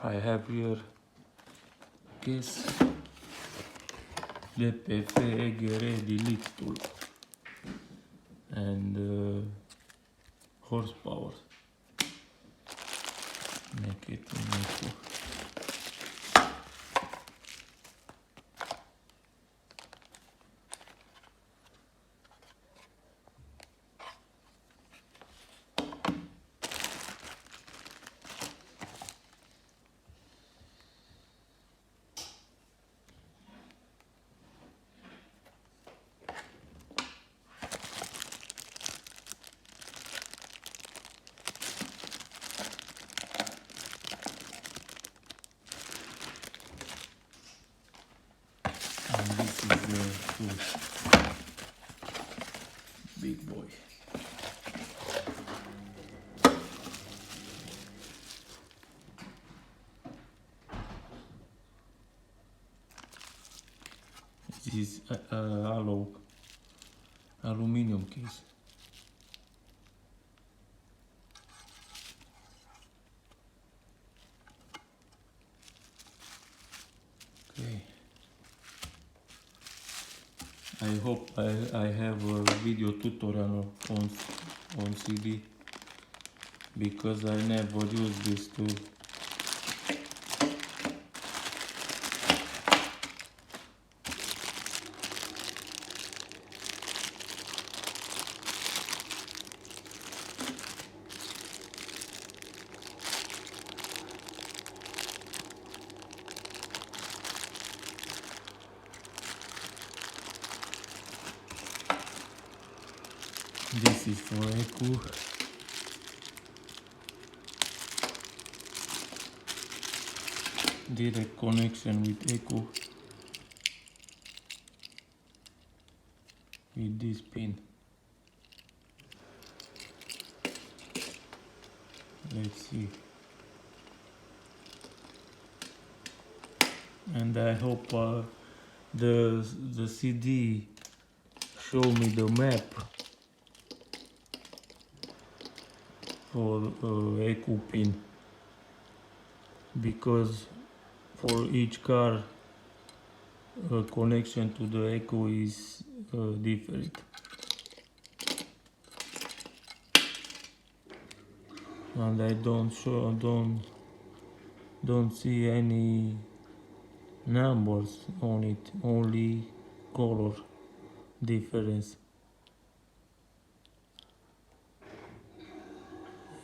I have here Kess DPF EGR delete tool and horsepower. Make it equal. And this is the tool, big boy. This is aluminum case. Okay. I hope I have a video tutorial on CD, because I never used this tool. This is for echo. Direct connection with echo with this pin. Let's see. And I hope the CD show me the map for echo pin, because for each car connection to the echo is different. And I don't see any numbers on it, only color difference.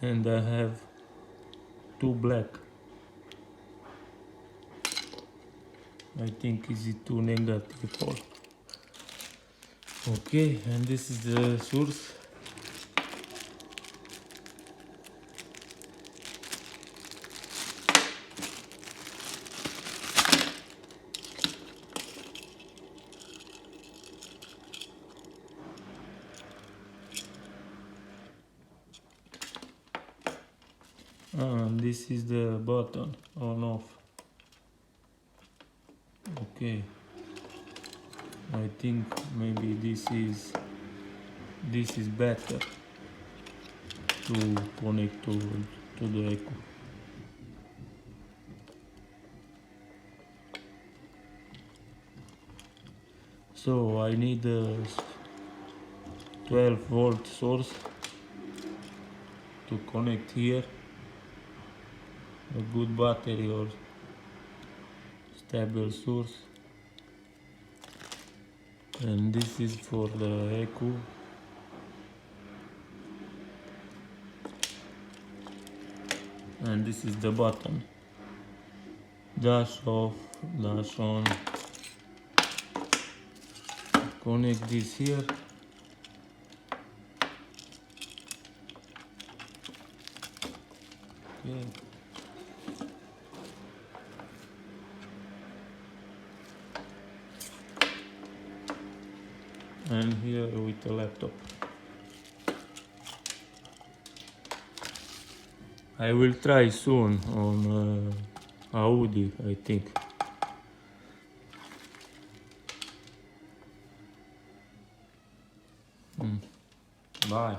And I have two black. I think is it too negative or okay. And this is the source. And this is the button on off. Okay, I think maybe this is better to connect to the echo. So I need a 12-volt source to connect here, a good battery or stable source, and this is for the echo. And this is the button, dash off, dash on. Connect this here. Okay. And here with the laptop. I will try soon on Audi, I think. Bye.